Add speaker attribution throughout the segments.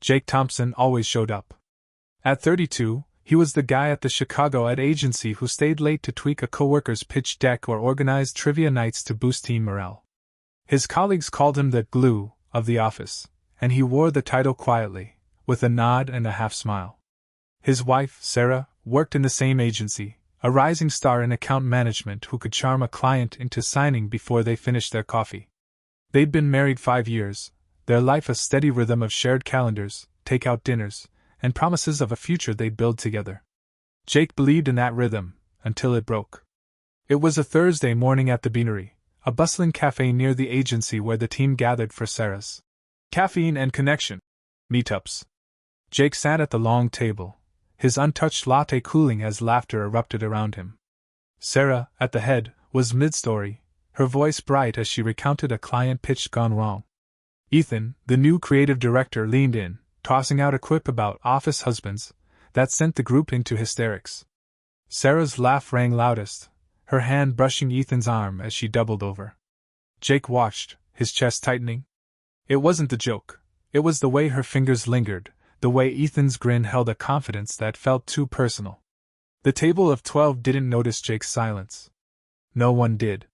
Speaker 1: Jake Thompson always showed up. At 32, he was the guy at the Chicago ad agency who stayed late to tweak a coworker's pitch deck or organized trivia nights to boost team morale. His colleagues called him the glue of the office, and he wore the title quietly, with a nod and a half smile. His wife, Sarah, worked in the same agency, a rising star in account management who could charm a client into signing before they finished their coffee. They'd been married 5 years, their life a steady rhythm of shared calendars, take-out dinners, and promises of a future they'd build together. Jake believed in that rhythm, until it broke. It was a Thursday morning at the Beanery, a bustling cafe near the agency where the team gathered for Sarah's Caffeine and Connection meetups. Jake sat at the long table, his untouched latte cooling as laughter erupted around him. Sarah, at the head, was mid-story, her voice bright as she recounted a client pitch gone wrong. Ethan, the new creative director, leaned in, tossing out a quip about office husbands that sent the group into hysterics. Sarah's laugh rang loudest, her hand brushing Ethan's arm as she doubled over. Jake watched, his chest tightening. It wasn't the joke, it was the way her fingers lingered, the way Ethan's grin held a confidence that felt too personal. The table of 12 didn't notice Jake's silence. No one did.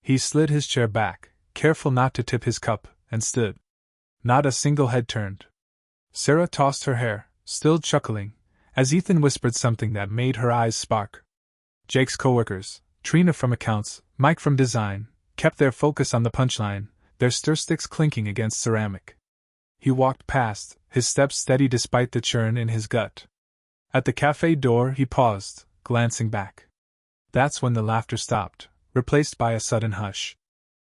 Speaker 1: He slid his chair back, careful not to tip his cup, and stood. Not a single head turned. Sarah tossed her hair, still chuckling, as Ethan whispered something that made her eyes spark. Jake's coworkers, Trina from accounts, Mike from design, kept their focus on the punchline, their stir-sticks clinking against ceramic. He walked past, his steps steady despite the churn in his gut. At the cafe door he paused, glancing back. That's when the laughter stopped, replaced by a sudden hush.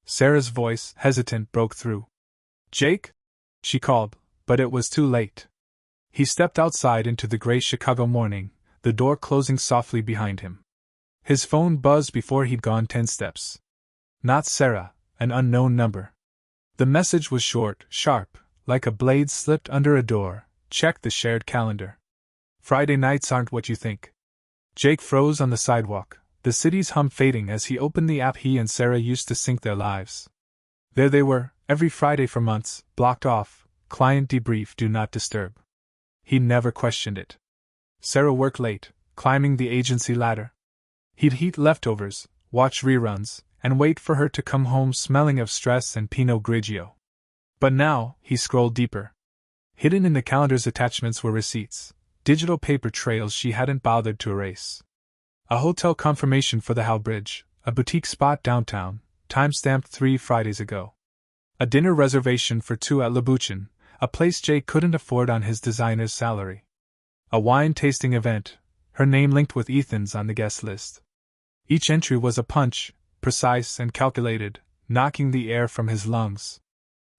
Speaker 1: Sarah's voice, hesitant, broke through. "Jake?" she called, but it was too late. He stepped outside into the gray Chicago morning, the door closing softly behind him. His phone buzzed before he'd gone 10 steps. Not Sarah, an unknown number. The message was short, sharp, like a blade slipped under a door. Check the shared calendar. Friday nights aren't what you think. Jake froze on the sidewalk, the city's hum fading as he opened the app he and Sarah used to sync their lives. There they were, every Friday for months, blocked off, client debrief, do not disturb. He never questioned it. Sarah worked late, climbing the agency ladder. He'd eat leftovers, watch reruns, and wait for her to come home smelling of stress and Pinot Grigio. But now, he scrolled deeper. Hidden in the calendar's attachments were receipts, digital paper trails she hadn't bothered to erase. A hotel confirmation for the Howell Bridge, a boutique spot downtown, time-stamped 3 Fridays ago. A dinner reservation for 2 at Labuchin, a place Jake couldn't afford on his designer's salary. A wine-tasting event, her name linked with Ethan's on the guest list. Each entry was a punch, precise and calculated, knocking the air from his lungs.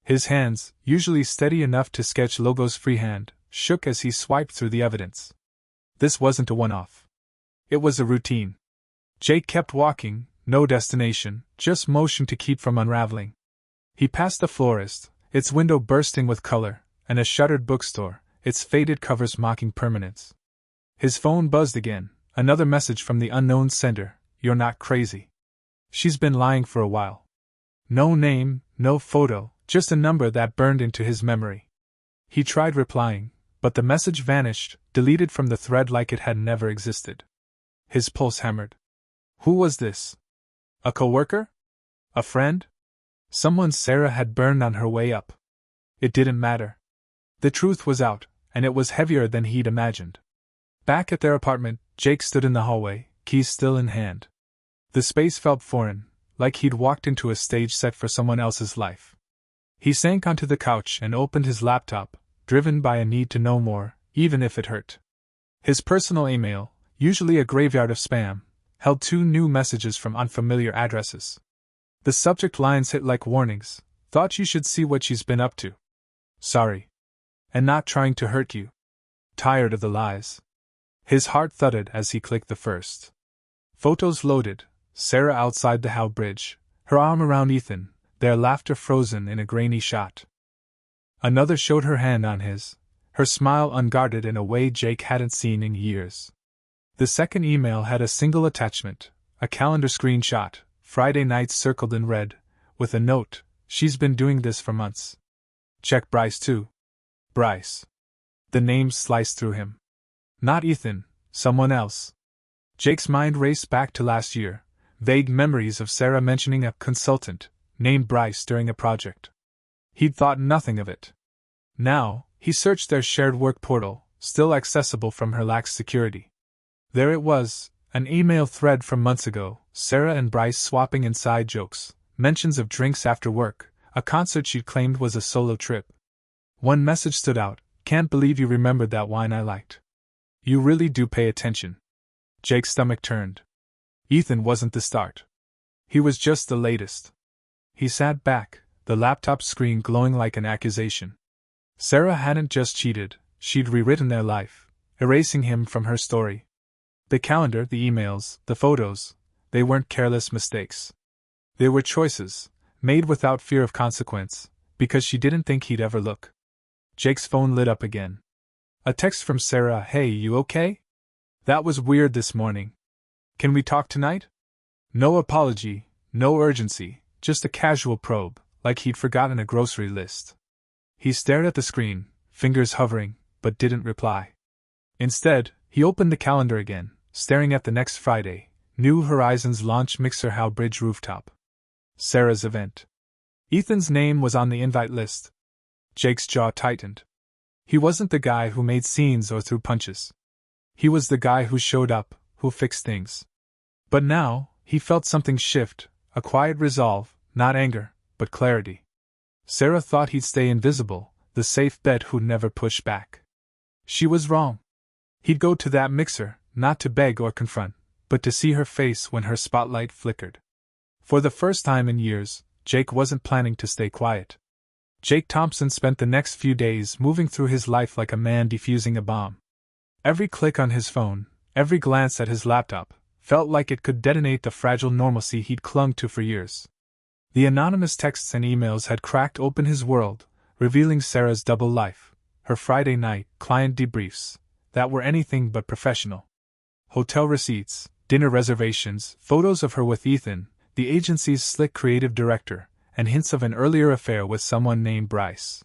Speaker 1: His hands, usually steady enough to sketch logos freehand, shook as he swiped through the evidence. This wasn't a one-off. It was a routine. Jake kept walking, no destination, just motion to keep from unraveling. He passed the florist, its window bursting with color, and a shuttered bookstore, its faded covers mocking permanence. His phone buzzed again, another message from the unknown sender. "You're not crazy." She's been lying for a while. No name, no photo, just a number that burned into his memory. He tried replying, but the message vanished, deleted from the thread like it had never existed. His pulse hammered. Who was this? A coworker? A friend? Someone Sarah had burned on her way up. It didn't matter. The truth was out, and it was heavier than he'd imagined. Back at their apartment, Jake stood in the hallway, keys still in hand. The space felt foreign, like he'd walked into a stage set for someone else's life. He sank onto the couch and opened his laptop, driven by a need to know more, even if it hurt. His personal email, usually a graveyard of spam, held 2 new messages from unfamiliar addresses. The subject lines hit like warnings. Thought you should see what she's been up to. Sorry. And not trying to hurt you. Tired of the lies. His heart thudded as he clicked the first. Photos loaded, Sarah outside the Howell Bridge, her arm around Ethan, their laughter frozen in a grainy shot. Another showed her hand on his, her smile unguarded in a way Jake hadn't seen in years. The second email had a single attachment, a calendar screenshot, Friday nights circled in red, with a note, "She's been doing this for months. Check Bryce too." Bryce. The name sliced through him. Not Ethan, someone else. Jake's mind raced back to last year, vague memories of Sarah mentioning a consultant named Bryce during a project. He'd thought nothing of it. Now, he searched their shared work portal, still accessible from her lax security. There it was, an email thread from months ago, Sarah and Bryce swapping inside jokes, mentions of drinks after work, a concert she'd claimed was a solo trip. One message stood out, "Can't believe you remembered that wine I liked. You really do pay attention." Jake's stomach turned. Ethan wasn't the start. He was just the latest. He sat back, the laptop screen glowing like an accusation. Sarah hadn't just cheated, she'd rewritten their life, erasing him from her story. The calendar, the emails, the photos, they weren't careless mistakes. They were choices, made without fear of consequence, because she didn't think he'd ever look. Jake's phone lit up again. A text from Sarah, "Hey, you okay? That was weird this morning. Can we talk tonight?" No apology, no urgency, just a casual probe, like he'd forgotten a grocery list. He stared at the screen, fingers hovering, but didn't reply. Instead, he opened the calendar again, staring at the next Friday, New Horizons launch Mixer How Bridge rooftop. Sarah's event. Ethan's name was on the invite list. Jake's jaw tightened. He wasn't the guy who made scenes or threw punches. He was the guy who showed up, who fixed things. But now, he felt something shift, a quiet resolve, not anger, but clarity. Sarah thought he'd stay invisible, the safe bet who'd never push back. She was wrong. He'd go to that mixer, not to beg or confront, but to see her face when her spotlight flickered. For the first time in years, Jake wasn't planning to stay quiet. Jake Thompson spent the next few days moving through his life like a man defusing a bomb. Every click on his phone, every glance at his laptop, felt like it could detonate the fragile normalcy he'd clung to for years. The anonymous texts and emails had cracked open his world, revealing Sarah's double life, her Friday night client debriefs, that were anything but professional. Hotel receipts, dinner reservations, photos of her with Ethan, the agency's slick creative director, and hints of an earlier affair with someone named Bryce.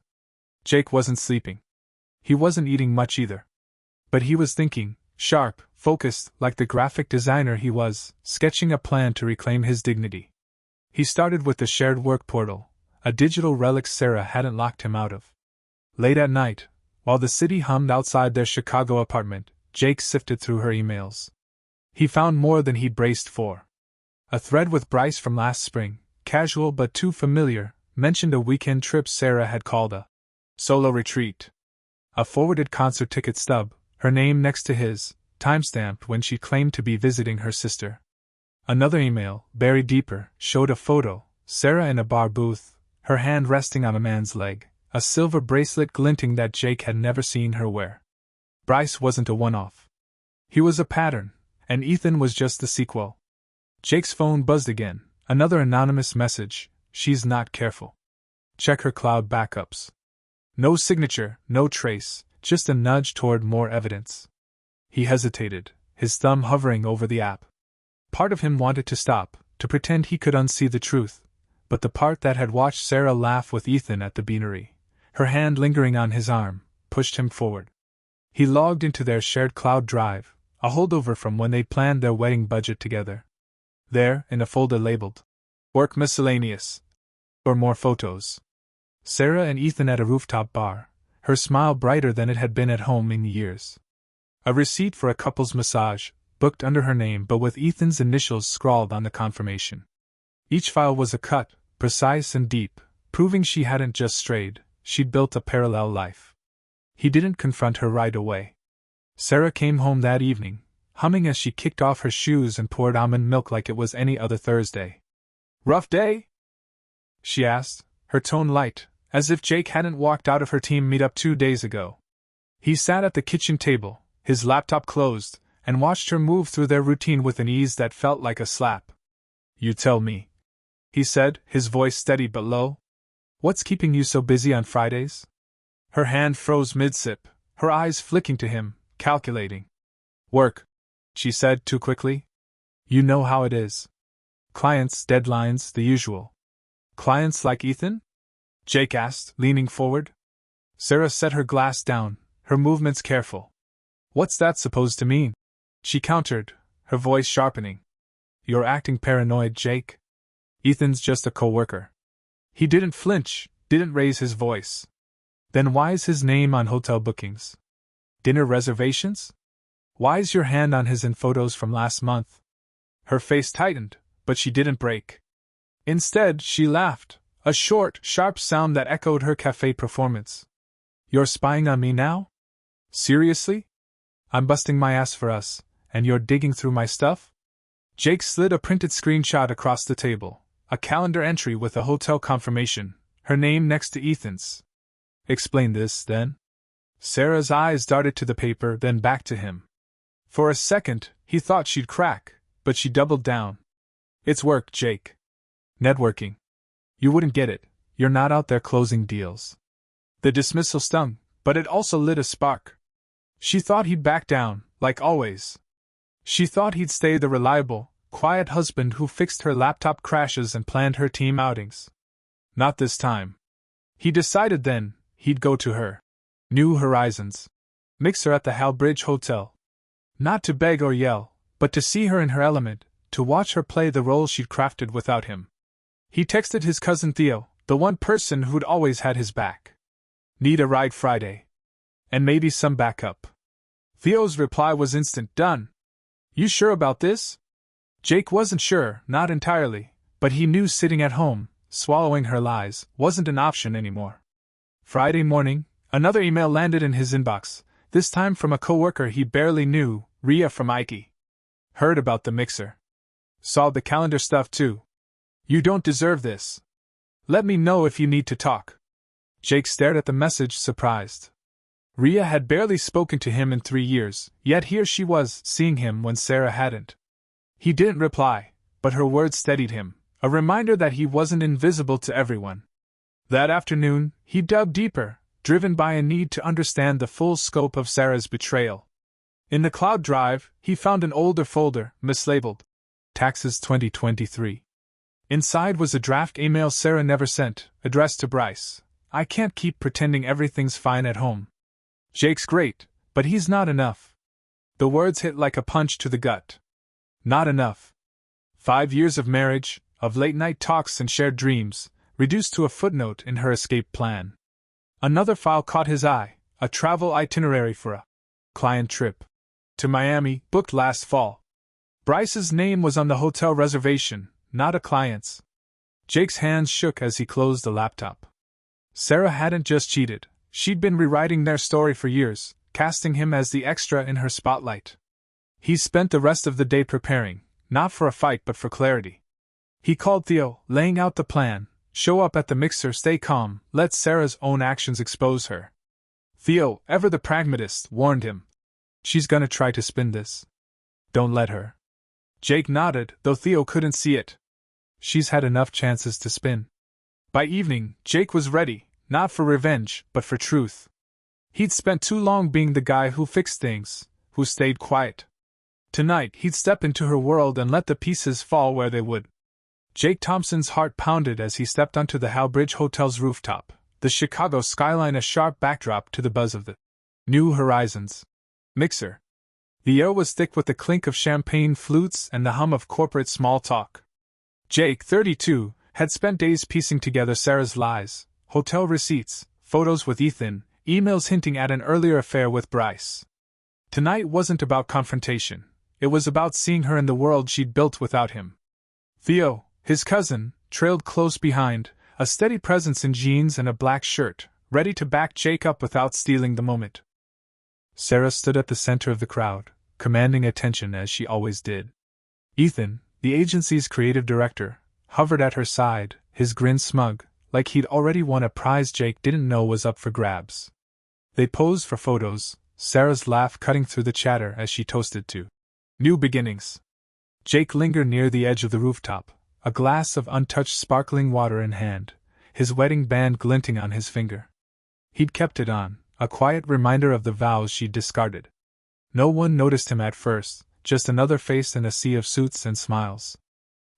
Speaker 1: Jake wasn't sleeping. He wasn't eating much either. But he was thinking, sharp, focused, like the graphic designer he was, sketching a plan to reclaim his dignity. He started with the shared work portal, a digital relic Sarah hadn't locked him out of. Late at night, while the city hummed outside their Chicago apartment, Jake sifted through her emails. He found more than he'd braced for. A thread with Bryce from last spring, casual but too familiar, mentioned a weekend trip Sarah had called a solo retreat. A forwarded concert ticket stub, her name next to his, timestamped when she claimed to be visiting her sister. Another email, buried deeper, showed a photo, Sarah in a bar booth, her hand resting on a man's leg, a silver bracelet glinting that Jake had never seen her wear. Bryce wasn't a one-off. He was a pattern, and Ethan was just the sequel. Jake's phone buzzed again, another anonymous message, "She's not careful. Check her cloud backups." No signature, no trace, just a nudge toward more evidence. He hesitated, his thumb hovering over the app. Part of him wanted to stop, to pretend he could unsee the truth, but the part that had watched Sarah laugh with Ethan at the beanery, her hand lingering on his arm, pushed him forward. He logged into their shared cloud drive, a holdover from when they planned their wedding budget together. There, in a folder labeled Work Miscellaneous, or more photos. Sarah and Ethan at a rooftop bar, her smile brighter than it had been at home in years. A receipt for a couple's massage, booked under her name but with Ethan's initials scrawled on the confirmation. Each file was a cut, precise and deep, proving she hadn't just strayed, she'd built a parallel life. He didn't confront her right away. Sarah came home that evening, humming as she kicked off her shoes and poured almond milk like it was any other Thursday. "Rough day?" she asked, her tone light, as if Jake hadn't walked out of her team meetup 2 days ago. He sat at the kitchen table, his laptop closed, and watched her move through their routine with an ease that felt like a slap. "You tell me," he said, his voice steady but low. "What's keeping you so busy on Fridays?" Her hand froze mid-sip, her eyes flicking to him, calculating. "Work," she said too quickly. "You know how it is. Clients, deadlines, the usual." "Clients like Ethan?" Jake asked, leaning forward. Sarah set her glass down, her movements careful. What's that supposed to mean? She countered, her voice sharpening. You're acting paranoid, Jake. Ethan's just a co-worker. He didn't flinch, didn't raise his voice. Then why's his name on hotel bookings? Dinner reservations? Why's your hand on his in photos from last month? Her face tightened, but she didn't break. Instead, she laughed, a short, sharp sound that echoed her cafe performance. You're spying on me now? Seriously? I'm busting my ass for us, and you're digging through my stuff? Jake slid a printed screenshot across the table, a calendar entry with a hotel confirmation, her name next to Ethan's. Explain this, then. Sarah's eyes darted to the paper, then back to him. For a second, he thought she'd crack, but she doubled down. It's work, Jake. Networking. You wouldn't get it, you're not out there closing deals. The dismissal stung, but it also lit a spark. She thought he'd back down, like always. She thought he'd stay the reliable, quiet husband who fixed her laptop crashes and planned her team outings. Not this time. He decided then, he'd go to her. New Horizons. Mixer at the Halbridge Hotel. Not to beg or yell, but to see her in her element, to watch her play the role she'd crafted without him. He texted his cousin Theo, the one person who'd always had his back. Need a ride Friday. And maybe some backup. Theo's reply was instant, done. You sure about this? Jake wasn't sure, not entirely, but he knew sitting at home, swallowing her lies, wasn't an option anymore. Friday morning, another email landed in his inbox, this time from a coworker he barely knew, Rhea from Ike. Heard about the mixer. Saw the calendar stuff too. You don't deserve this. Let me know if you need to talk. Jake stared at the message, surprised. Rhea had barely spoken to him in 3 years, yet here she was, seeing him when Sarah hadn't. He didn't reply, but her words steadied him, a reminder that he wasn't invisible to everyone. That afternoon, he dug deeper, driven by a need to understand the full scope of Sarah's betrayal. In the cloud drive, he found an older folder, mislabeled Taxes 2023. Inside was a draft email Sarah never sent, addressed to Bryce. I can't keep pretending everything's fine at home. Jake's great, but he's not enough. The words hit like a punch to the gut. Not enough. 5 years of marriage, of late-night talks and shared dreams, reduced to a footnote in her escape plan. Another file caught his eye, a travel itinerary for a client trip to Miami, booked last fall. Bryce's name was on the hotel reservation, not a client's. Jake's hands shook as he closed the laptop. Sarah hadn't just cheated, she'd been rewriting their story for years, casting him as the extra in her spotlight. He spent the rest of the day preparing, not for a fight but for clarity. He called Theo, laying out the plan: show up at the mixer, stay calm, let Sarah's own actions expose her. Theo, ever the pragmatist, warned him. She's gonna try to spin this. Don't let her. Jake nodded, though Theo couldn't see it. She's had enough chances to spin. By evening, Jake was ready, not for revenge, but for truth. He'd spent too long being the guy who fixed things, who stayed quiet. Tonight, he'd step into her world and let the pieces fall where they would. Jake Thompson's heart pounded as he stepped onto the Halbridge Hotel's rooftop, the Chicago skyline a sharp backdrop to the buzz of the New Horizons mixer. The air was thick with the clink of champagne flutes and the hum of corporate small talk. Jake, 32, had spent days piecing together Sarah's lies, hotel receipts, photos with Ethan, emails hinting at an earlier affair with Bryce. Tonight wasn't about confrontation, it was about seeing her in the world she'd built without him. Theo, his cousin, trailed close behind, a steady presence in jeans and a black shirt, ready to back Jake up without stealing the moment. Sarah stood at the center of the crowd, commanding attention as she always did. Ethan, the agency's creative director, hovered at her side, his grin smug, like he'd already won a prize Jake didn't know was up for grabs. They posed for photos, Sarah's laugh cutting through the chatter as she toasted to new beginnings. Jake lingered near the edge of the rooftop, a glass of untouched sparkling water in hand, his wedding band glinting on his finger. He'd kept it on, a quiet reminder of the vows she'd discarded. No one noticed him at first, just another face in a sea of suits and smiles.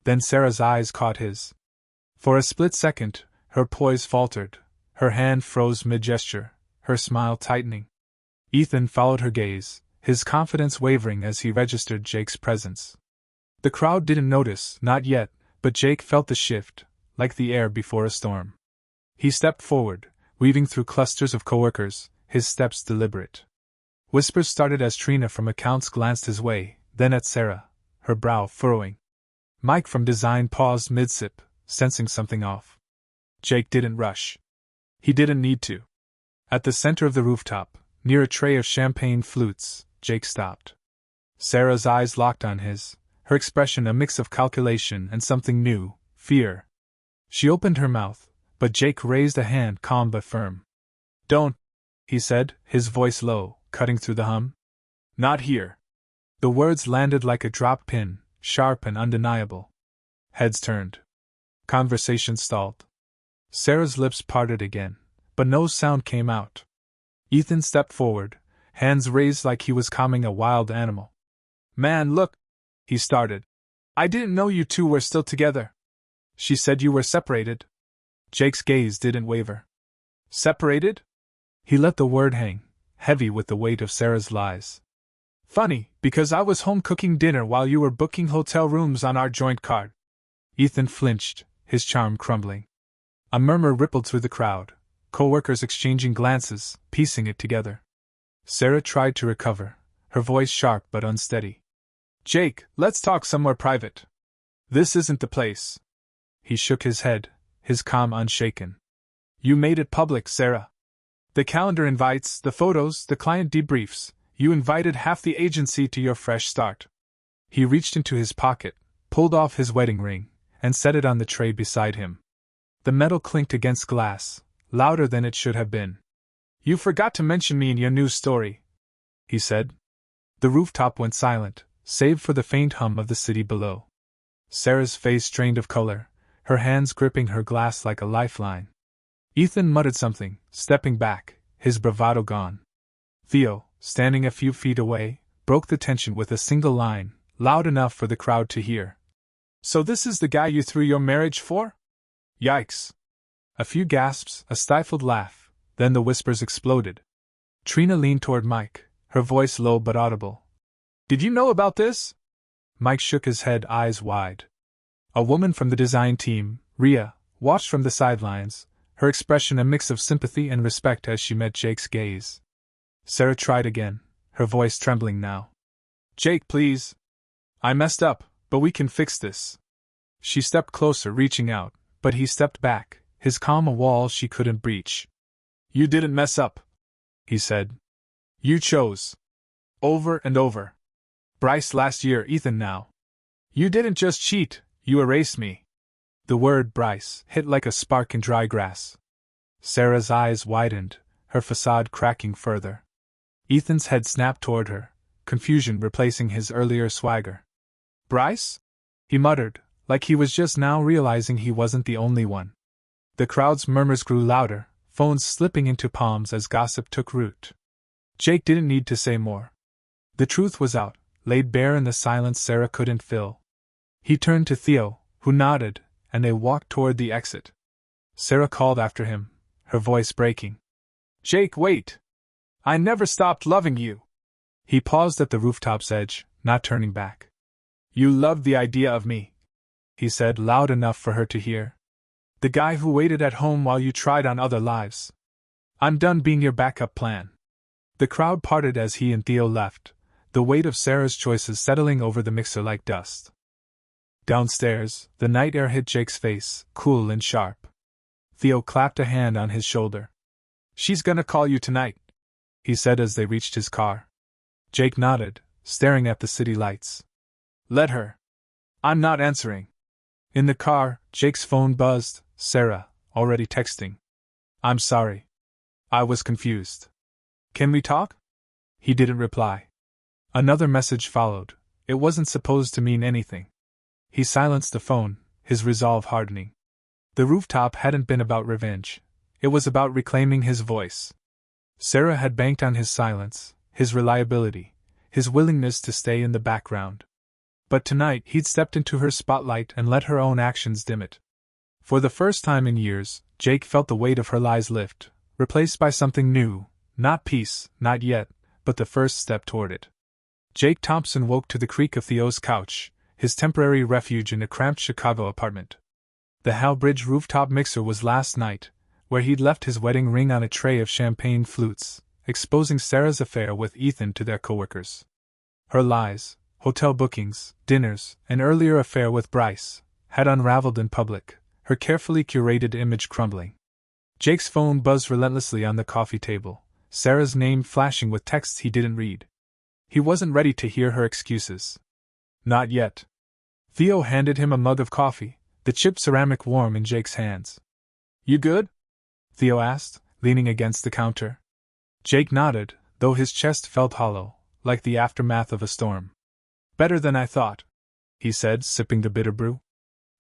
Speaker 1: Then Sarah's eyes caught his. For a split second, her poise faltered, her hand froze mid-gesture, her smile tightening. Ethan followed her gaze, his confidence wavering as he registered Jake's presence. The crowd didn't notice, not yet, but Jake felt the shift, like the air before a storm. He stepped forward, weaving through clusters of coworkers, his steps deliberate. Whispers started as Trina from accounts glanced his way, then at Sarah, her brow furrowing. Mike from design paused mid-sip, sensing something off. Jake didn't rush. He didn't need to. At the center of the rooftop, near a tray of champagne flutes, Jake stopped. Sarah's eyes locked on his, her expression a mix of calculation and something new, fear. She opened her mouth, but Jake raised a hand, calm but firm. "Don't," he said, his voice low, cutting through the hum. "Not here." The words landed like a dropped pin, sharp and undeniable. Heads turned. Conversation stalled. Sarah's lips parted again, but no sound came out. Ethan stepped forward, hands raised like he was calming a wild animal. "Man, look," he started. "I didn't know you two were still together. She said you were separated." Jake's gaze didn't waver. "Separated?" He let the word hang, heavy with the weight of Sarah's lies. "Funny, because I was home cooking dinner while you were booking hotel rooms on our joint card." Ethan flinched, his charm crumbling. A murmur rippled through the crowd, co-workers exchanging glances, piecing it together. Sarah tried to recover, her voice sharp but unsteady. "Jake, let's talk somewhere private. This isn't the place." He shook his head, his calm unshaken. "You made it public, Sarah. The calendar invites, the photos, the client debriefs. You invited half the agency to your fresh start." He reached into his pocket, pulled off his wedding ring, and set it on the tray beside him. The metal clinked against glass, louder than it should have been. "You forgot to mention me in your news story," he said. The rooftop went silent, save for the faint hum of the city below. Sarah's face strained of color, her hands gripping her glass like a lifeline. Ethan muttered something, stepping back, his bravado gone. Theo, standing a few feet away, broke the tension with a single line, loud enough for the crowd to hear. "So this is the guy you threw your marriage for?" Yikes! A few gasps, a stifled laugh, then the whispers exploded. Trina leaned toward Mike, her voice low but audible. "Did you know about this?" Mike shook his head, eyes wide. A woman from the design team, Rhea, watched from the sidelines, her expression a mix of sympathy and respect as she met Jake's gaze. Sarah tried again, her voice trembling now. "Jake, please. I messed up, but we can fix this." She stepped closer, reaching out, but he stepped back, his calm a wall she couldn't breach. "You didn't mess up," he said. "You chose. Over and over. Bryce last year, Ethan now. You didn't just cheat, you erased me." The word Bryce hit like a spark in dry grass. Sarah's eyes widened, her facade cracking further. Ethan's head snapped toward her, confusion replacing his earlier swagger. "Bryce?" he muttered, like he was just now realizing he wasn't the only one. The crowd's murmurs grew louder, phones slipping into palms as gossip took root. Jake didn't need to say more. The truth was out, laid bare in the silence Sarah couldn't fill. He turned to Theo, who nodded, and they walked toward the exit. Sarah called after him, her voice breaking. "Jake, wait! I never stopped loving you!" He paused at the rooftop's edge, not turning back. "You loved the idea of me," he said, loud enough for her to hear. "The guy who waited at home while you tried on other lives. I'm done being your backup plan." The crowd parted as he and Theo left, the weight of Sarah's choices settling over the mixer like dust. Downstairs, the night air hit Jake's face, cool and sharp. Theo clapped a hand on his shoulder. "She's gonna call you tonight," he said as they reached his car. Jake nodded, staring at the city lights. "Let her. I'm not answering." In the car, Jake's phone buzzed, Sarah, already texting. "I'm sorry. I was confused. Can we talk?" He didn't reply. Another message followed. It wasn't supposed to mean anything. He silenced the phone, his resolve hardening. The rooftop hadn't been about revenge. It was about reclaiming his voice. Sarah had banked on his silence, his reliability, his willingness to stay in the background. But tonight he'd stepped into her spotlight and let her own actions dim it. For the first time in years, Jake felt the weight of her lies lift, replaced by something new, Not peace, not yet, but the first step toward it. Jake Thompson woke to the creak of Theo's couch, his temporary refuge in a cramped Chicago apartment. The Hal Bridge rooftop mixer was last night, where he'd left his wedding ring on a tray of champagne flutes, exposing Sarah's affair with Ethan to their coworkers. Her lies, hotel bookings, dinners, an earlier affair with Bryce, had unraveled in public, her carefully curated image crumbling. Jake's phone buzzed relentlessly on the coffee table, Sarah's name flashing with texts he didn't read. He wasn't ready to hear her excuses. Not yet. Theo handed him a mug of coffee, the chipped ceramic warm in Jake's hands. You good? Theo asked, leaning against the counter. Jake nodded, though his chest felt hollow, like the aftermath of a storm. Better than I thought, he said, sipping the bitter brew.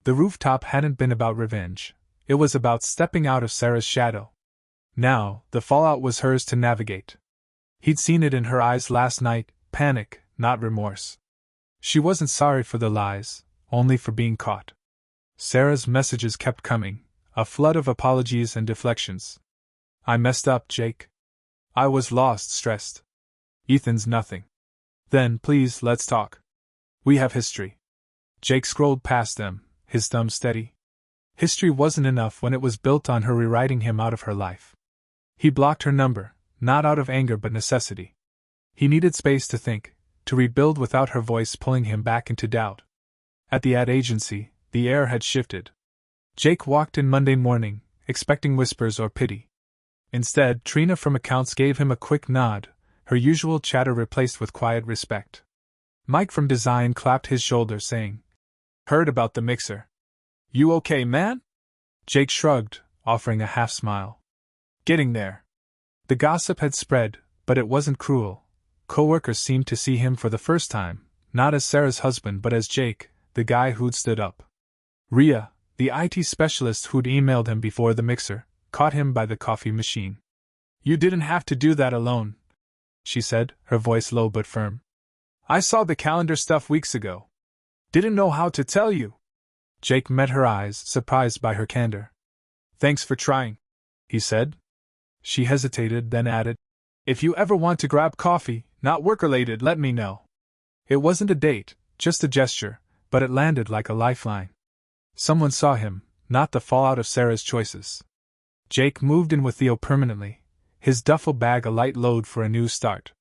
Speaker 1: The rooftop hadn't been about revenge. It was about stepping out of Sarah's shadow. Now, the fallout was hers to navigate. He'd seen it in her eyes last night, panic, not remorse. She wasn't sorry for the lies, only for being caught. Sarah's messages kept coming, a flood of apologies and deflections. I messed up, Jake. I was lost, stressed. Ethan's nothing. Then, please, let's talk. We have history. Jake scrolled past them, his thumb steady. History wasn't enough when it was built on her rewriting him out of her life. He blocked her number, not out of anger but necessity. He needed space to think, to rebuild without her voice pulling him back into doubt. At the ad agency, the air had shifted. Jake walked in Monday morning, expecting whispers or pity. Instead, Trina from accounts gave him a quick nod, her usual chatter replaced with quiet respect. Mike from design clapped his shoulder, saying, Heard about the mixer. You okay, man? Jake shrugged, offering a half smile. Getting there. The gossip had spread, but it wasn't cruel. Coworkers seemed to see him for the first time, not as Sarah's husband but as Jake, the guy who'd stood up. Rhea, the IT specialist who'd emailed him before the mixer, caught him by the coffee machine. You didn't have to do that alone, she said, her voice low but firm. I saw the calendar stuff weeks ago. Didn't know how to tell you. Jake met her eyes, surprised by her candor. Thanks for trying, he said. She hesitated, then added, If you ever want to grab coffee, not work-related, let me know. It wasn't a date, just a gesture, but it landed like a lifeline. Someone saw him, not the fallout of Sarah's choices. Jake moved in with Theo permanently, his duffel bag a light load for a new start.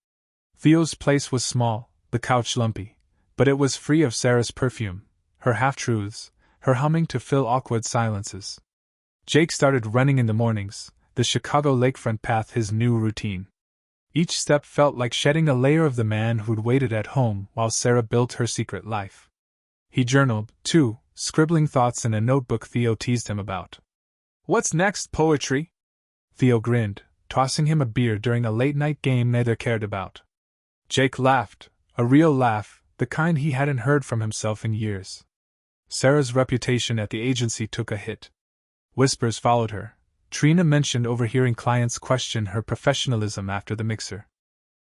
Speaker 1: Theo's place was small, the couch lumpy, but it was free of Sarah's perfume, her half-truths, her humming to fill awkward silences. Jake started running in the mornings, the Chicago lakefront path his new routine. Each step felt like shedding a layer of the man who'd waited at home while Sarah built her secret life. He journaled, too, scribbling thoughts in a notebook Theo teased him about. What's next, poetry? Theo grinned, tossing him a beer during a late-night game neither cared about. Jake laughed, a real laugh, the kind he hadn't heard from himself in years. Sarah's reputation at the agency took a hit. Whispers followed her. Trina mentioned overhearing clients question her professionalism after the mixer.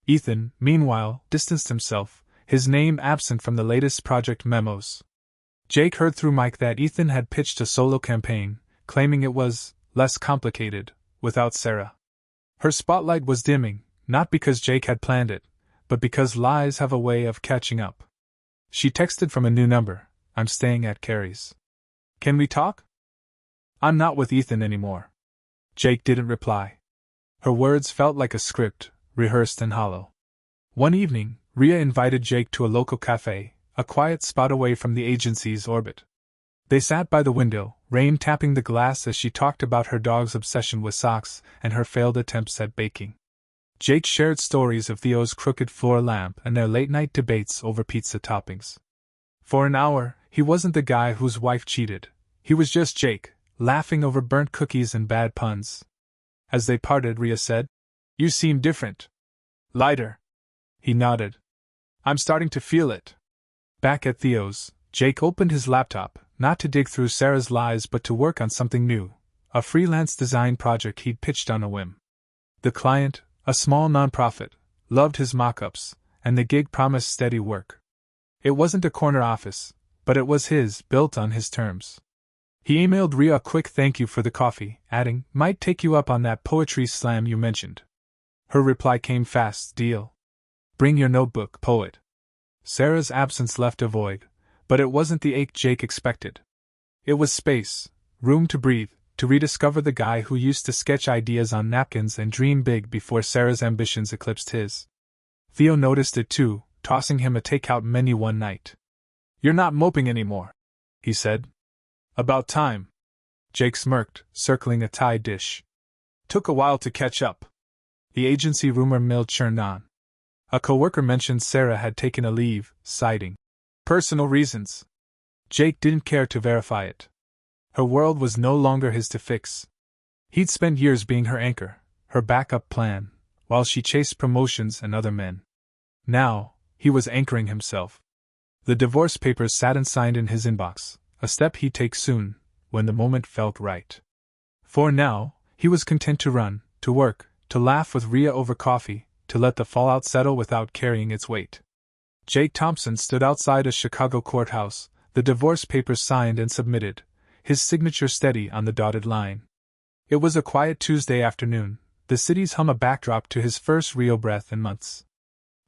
Speaker 1: Ethan, meanwhile, distanced himself, his name absent from the latest project memos. Jake heard through Mike that Ethan had pitched a solo campaign, claiming it was less complicated without Sarah. Her spotlight was dimming, not because Jake had planned it, but because lies have a way of catching up. She texted from a new number, I'm staying at Carrie's. Can we talk? I'm not with Ethan anymore. Jake didn't reply. Her words felt like a script, rehearsed and hollow. One evening, Rhea invited Jake to a local cafe, a quiet spot away from the agency's orbit. They sat by the window, rain tapping the glass as she talked about her dog's obsession with socks and her failed attempts at baking. Jake shared stories of Theo's crooked floor lamp and their late-night debates over pizza toppings. For an hour, he wasn't the guy whose wife cheated. He was just Jake, laughing over burnt cookies and bad puns. As they parted, Rhea said, You seem different. Lighter. He nodded. I'm starting to feel it. Back at Theo's, Jake opened his laptop, not to dig through Sarah's lies but to work on something new, a freelance design project he'd pitched on a whim. The client, a small nonprofit, loved his mock-ups, and the gig promised steady work. It wasn't a corner office, but it was his, built on his terms. He emailed Rhea a quick thank you for the coffee, adding, Might take you up on that poetry slam you mentioned. Her reply came fast, deal. Bring your notebook, poet. Sarah's absence left a void, but it wasn't the ache Jake expected. It was space, room to breathe, to rediscover the guy who used to sketch ideas on napkins and dream big before Sarah's ambitions eclipsed his. Theo noticed it too, tossing him a takeout menu one night. You're not moping anymore, he said. About time. Jake smirked, circling a Thai dish. Took a while to catch up. The agency rumor mill churned on. A coworker mentioned Sarah had taken a leave, citing personal reasons. Jake didn't care to verify it. Her world was no longer his to fix. He'd spent years being her anchor, her backup plan, while she chased promotions and other men. Now, he was anchoring himself. The divorce papers sat unsigned in his inbox, a step he'd take soon, when the moment felt right. For now, he was content to run, to work, to laugh with Rhea over coffee, to let the fallout settle without carrying its weight. Jake Thompson stood outside a Chicago courthouse, the divorce papers signed and submitted, his signature steady on the dotted line. It was a quiet Tuesday afternoon, the city's hum a backdrop to his first Rio breath in months.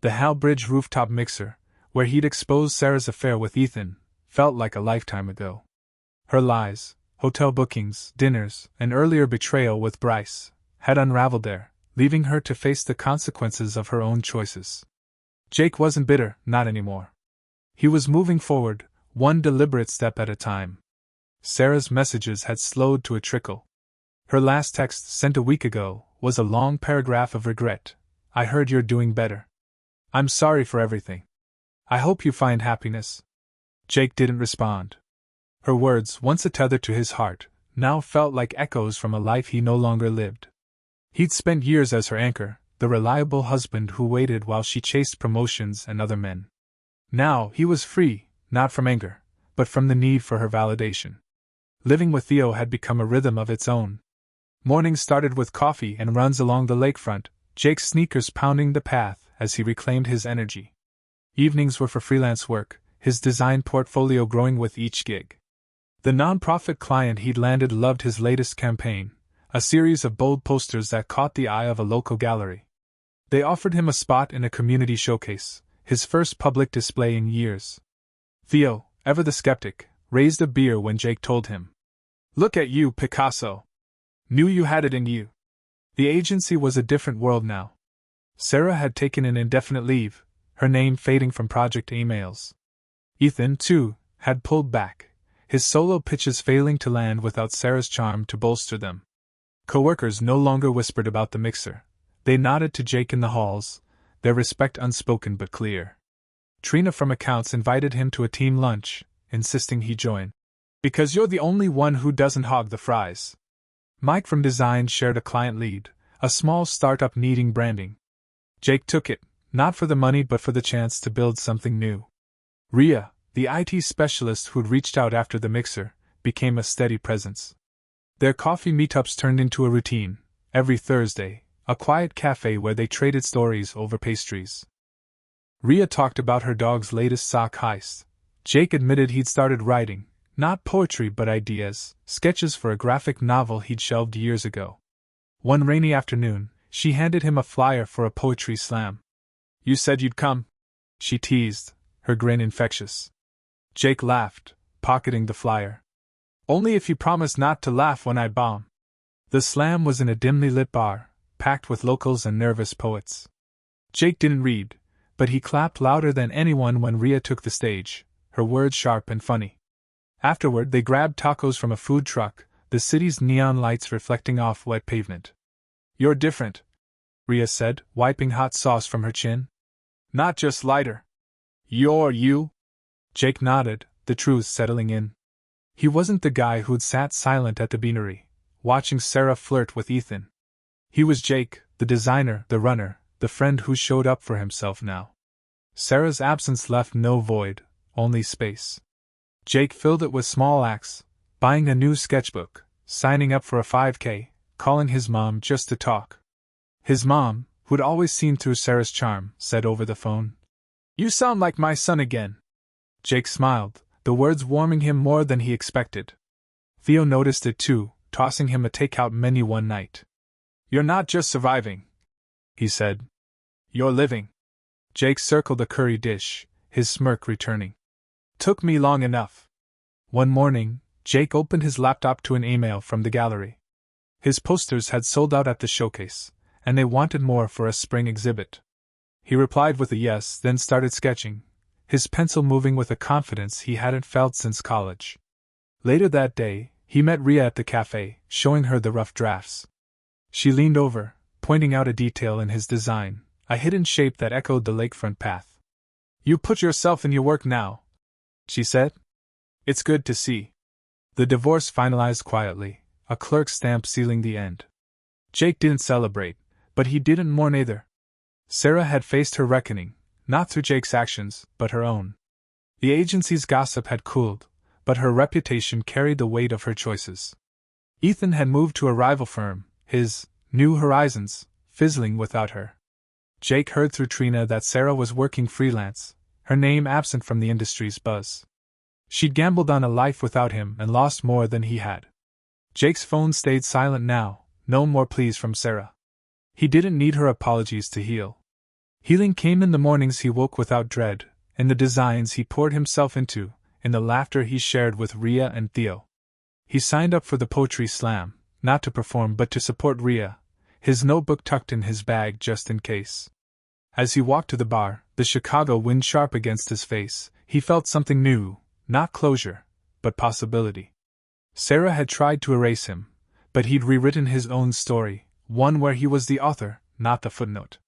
Speaker 1: The Hal Bridge rooftop mixer, where he'd exposed Sarah's affair with Ethan, felt like a lifetime ago. Her lies, hotel bookings, dinners, and earlier betrayal with Bryce, had unraveled there, leaving her to face the consequences of her own choices. Jake wasn't bitter, not anymore. He was moving forward, one deliberate step at a time. Sarah's messages had slowed to a trickle. Her last text, sent a week ago, was a long paragraph of regret. I heard you're doing better. I'm sorry for everything. I hope you find happiness. Jake didn't respond. Her words, once a tether to his heart, now felt like echoes from a life he no longer lived. He'd spent years as her anchor, the reliable husband who waited while she chased promotions and other men. Now he was free, not from anger, but from the need for her validation. Living with Theo had become a rhythm of its own. Mornings started with coffee and runs along the lakefront, Jake's sneakers pounding the path as he reclaimed his energy. Evenings were for freelance work, his design portfolio growing with each gig. The nonprofit client he'd landed loved his latest campaign, a series of bold posters that caught the eye of a local gallery. They offered him a spot in a community showcase, his first public display in years. Theo, ever the skeptic, raised a beer when Jake told him, "Look at you, Picasso. Knew you had it in you." The agency was a different world now. Sarah had taken an indefinite leave, her name fading from project emails. Ethan, too, had pulled back, his solo pitches failing to land without Sarah's charm to bolster them. Coworkers no longer whispered about the mixer. They nodded to Jake in the halls, their respect unspoken but clear. Trina from accounts invited him to a team lunch, insisting he join. "Because you're the only one who doesn't hog the fries." Mike from design shared a client lead, a small startup needing branding. Jake took it, not for the money but for the chance to build something new. Rhea, the IT specialist who'd reached out after the mixer, became a steady presence. Their coffee meetups turned into a routine, every Thursday, a quiet cafe where they traded stories over pastries. Rhea talked about her dog's latest sock heist. Jake admitted he'd started writing, not poetry but ideas, sketches for a graphic novel he'd shelved years ago. One rainy afternoon, she handed him a flyer for a poetry slam. "You said you'd come," she teased, her grin infectious. Jake laughed, pocketing the flyer. "Only if you promise not to laugh when I bomb." The slam was in a dimly lit bar, packed with locals and nervous poets. Jake didn't read, but he clapped louder than anyone when Rhea took the stage, her words sharp and funny. Afterward, they grabbed tacos from a food truck, the city's neon lights reflecting off wet pavement. "You're different," Rhea said, wiping hot sauce from her chin. "Not just lighter. You're you." Jake nodded, the truth settling in. He wasn't the guy who'd sat silent at the beanery, watching Sarah flirt with Ethan. He was Jake, the designer, the runner, the friend who showed up for himself now. Sarah's absence left no void, only space. Jake filled it with small acts, buying a new sketchbook, signing up for a 5K, calling his mom just to talk. His mom, who'd always seen through Sarah's charm, said over the phone, "You sound like my son again." Jake smiled, the words warming him more than he expected. Theo noticed it too, tossing him a takeout menu one night. "You're not just surviving," he said. "You're living." Jake circled the curry dish, his smirk returning. "Took me long enough." One morning, Jake opened his laptop to an email from the gallery. His posters had sold out at the showcase, and they wanted more for a spring exhibit. He replied with a yes, then started sketching, his pencil moving with a confidence he hadn't felt since college. Later that day, he met Rhea at the cafe, showing her the rough drafts. She leaned over, pointing out a detail in his design, a hidden shape that echoed the lakefront path. "You put yourself in your work now," she said. "It's good to see." The divorce finalized quietly, a clerk's stamp sealing the end. Jake didn't celebrate, but he didn't mourn either. Sarah had faced her reckoning, not through Jake's actions, but her own. The agency's gossip had cooled, but her reputation carried the weight of her choices. Ethan had moved to a rival firm, his New Horizons fizzling without her. Jake heard through Trina that Sarah was working freelance, her name absent from the industry's buzz. She'd gambled on a life without him and lost more than he had. Jake's phone stayed silent now, no more pleas from Sarah. He didn't need her apologies to heal. Healing came in the mornings he woke without dread, in the designs he poured himself into, in the laughter he shared with Rhea and Theo. He signed up for the poetry slam, not to perform but to support Rhea, his notebook tucked in his bag just in case. As he walked to the bar, the Chicago wind sharp against his face, he felt something new, not closure, but possibility. Sarah had tried to erase him, but he'd rewritten his own story, one where he was the author, not the footnote.